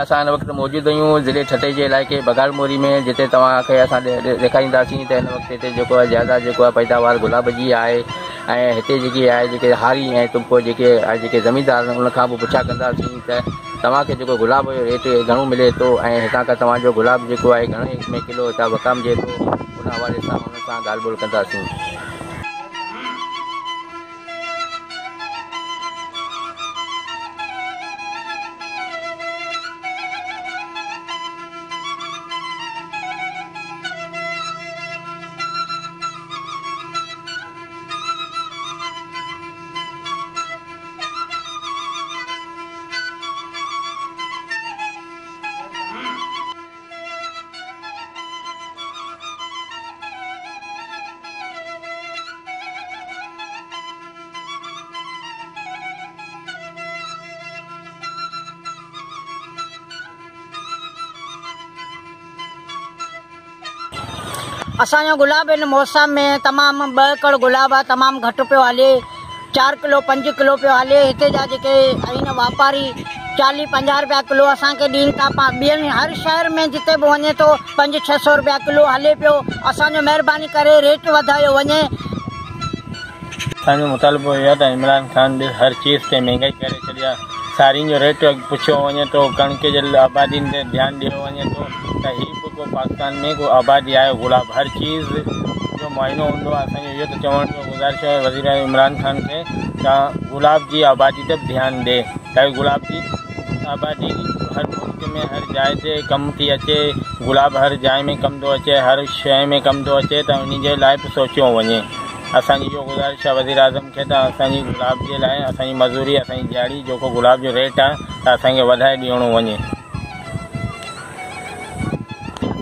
असां हिन वक़्तु मौजूदु आहियूं ज़िले ठटे जे इलाइक़े बगाल मोरी में, जिते तव्हांखे असां ॾेखारींदासीं त हिन वक़्तु हिते जेको आहे ज़्यादा जेको आहे पैदावार गुलाब जी आहे। ऐं हिते जेकी आहे जेके हारी ऐं तुमको जेके ज़मीनदार आहिनि उनखां बि पुछा कंदासीं त तव्हांखे जेको गुलाब जो रेट घणो मिले थो ऐं हितां खां तव्हांजो गुलाब जेको आहे घणे में किलो हितां विकामजे थो, उन हवाले सां हुन सां ॻाल्हि ॿोल कंदासीं। असांजो गुलाब इन मौसम में तमामु 2 एकड़ गुलाब आहे, तमामु घटि पियो हले, 4 किलो 5 किलो पियो हले। हिते जा जेके आहिनि वापारी 40-50 रुपया किलो असांखे ॾीनि था। ॿियनि हर शहर में जिते बि वञे थो 500-600 रुपया किलो हले पियो। असांजो महिरबानी करे रेट वधायो वञे। असांजो मुतालबो इहो आहे त इमरान ख़ान हर चीज़ ते महांगाई करे छॾी आहे। सारियुनि जो रेट पुछियो वञे थो, कणिक जे आबादियुनि ते ध्यानु ॾिनो वञे थो त हीअ बि को पाकिस्तान में को आबादी आहे गुलाब हर चीज़ जो मुआइनो हूंदो आहे। असांजो इहो त चवण जो गुज़ारिश आहे वज़ीर इमरान ख़ान खे त गुलाब जी आबादी ते ध्यानु ॾे, ताकि गुलाब जी आबादी हर मुल्क में हर जाइ ते कमु थी अचे। गुलाब हर जाइ में कमु थो अचे, हर शइ में कमु थो अचे, त उन जे लाइ बि सोचियो वञे। असांजी इहो गुज़ारिश आहे वज़ीर आज़म खे त असांजी गुलाब जे लाइ असांजी मज़ूरी असांजी दिहाड़ी जेको गुलाब जो रेट आहे त असांखे वधाए ॾियणो वञे।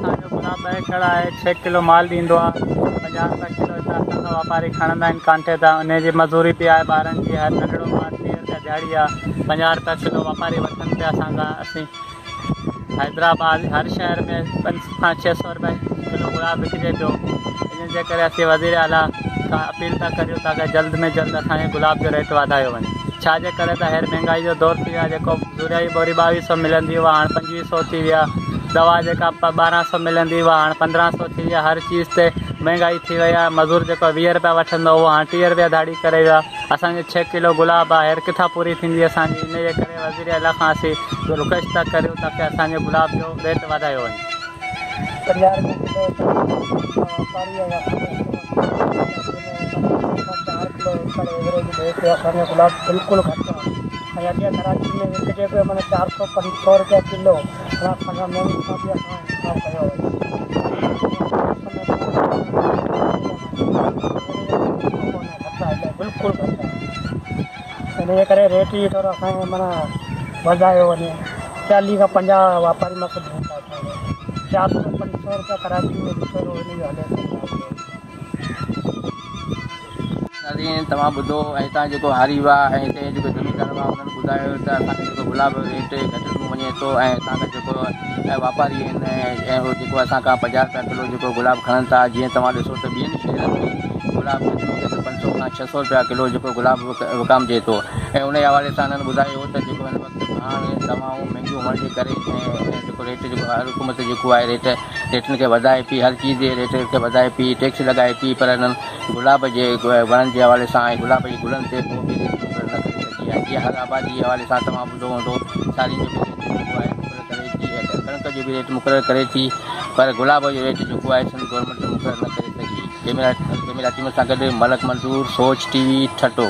असांजो गुलाब 2 एकड़ आहे, 6 किलो माल ॾींदो आहे। 50 रुपया किलो हितां असांजा वापारी खणंदा आहिनि कांटे तां। उनजी मज़ूरी बि आहे ॿारनि जी, हर नंढड़ो माल 30 रुपया दिहाड़ी आहे। 50 रुपया किलो वापारी वठनि पिया असांखां। असीं हैदराबाद हर शहर में 500-600 रुपए किलो गुलाब विकिजे पियो। इन जे करे असीं वज़ीर आला खां अपील था करियूं ताकि जल्द में जल्द असांजे गुलाब जो रेट वधायो वञे। छाजे करे त हींअर महांगाई जो दौर थी वियो आहे। जेको यूरिया जी बोरी 2200 मिलंदी हुआ हाणे 2500 थी विया। दवा जेका 1200 मिलंदी हुआ हाणे 1500 थी विया। हर चीज़ ते महांगाई थी वई आहे। मज़ूर जेको 20 रुपया वठंदो हुओ हाणे 30 रुपया दाड़ी करे वियो आहे। असांखे 6 किलो गुलाब आहे, हींअर किथां पूरी थींदी असांजी। इन जे करे वज़ीर आला खां असीं रिक्वेस्ट था करियूं ताकि असांजे गुलाब जो रेट वधायो वञे। 50 रुपया किलो वापारी असांजो गुलाब बिल्कुलु घटि आहे। ऐं अॻियां कराची में विकिजे पियो माना 400-500 रुपया किलो। असां महंगी खां बि असां हिसाब कयो बिल्कुलु घटि आहे। इन जे करे रेट ई थोरो असांखे माना वधायो वञे। 40 खां 50 वापारी मां ॾींदा असांखे। 400-500 रुपया कराची में ॾिसो हिन जो हले। तव्हां ॿुधो ऐं हितां जेको हारी हुआ ऐं हिते जेको ज़मीनदार हुआ उन्हनि ॿुधायो त असांखे जेको गुलाब रेट घटि थो वञे थो ऐं असांखे जेको वापारी आहिनि ऐं उहो जेको असांखां 50 रुपया किलो जेको गुलाब खणनि था। जीअं तव्हां ॾिसो त ॿियनि शहरनि में गुलाब 500 खां 600 रुपया किलो जेको गुलाब विकामजे थो। ऐं उन हवाले सां हिननि ॿुधायो त जेको हिन वक़्तु हाणे दवाऊं महांगियूं हुअण जे करे ऐं जेको रेट जेको हर हुकूमत जेको आहे रेटनि खे वधाए पई, हर चीज़ जे रेट खे वधाए पई, टैक्स लॻाए पई, पर हिननि गुलाब जे वणनि जे हवाले सां ऐं गुलाब जी गुलनि ते को बि रेट मुक़ररु न करे सघी आहे। जीअं हर आबादी जे हवाले सां तव्हां ॿुधो हूंदो सारियुनि जो बि रेट जेको आहे मुक़ररु करे थी ऐं कणिक जो बि रेट मुक़ररु करे थी, पर गुलाब जो रेट जेको आहे सिंध गवर्नमेंट मुक़ररु न करे सघी। कैमरा टीम सां गॾु मलक मंसूर, सोच TV ठटो।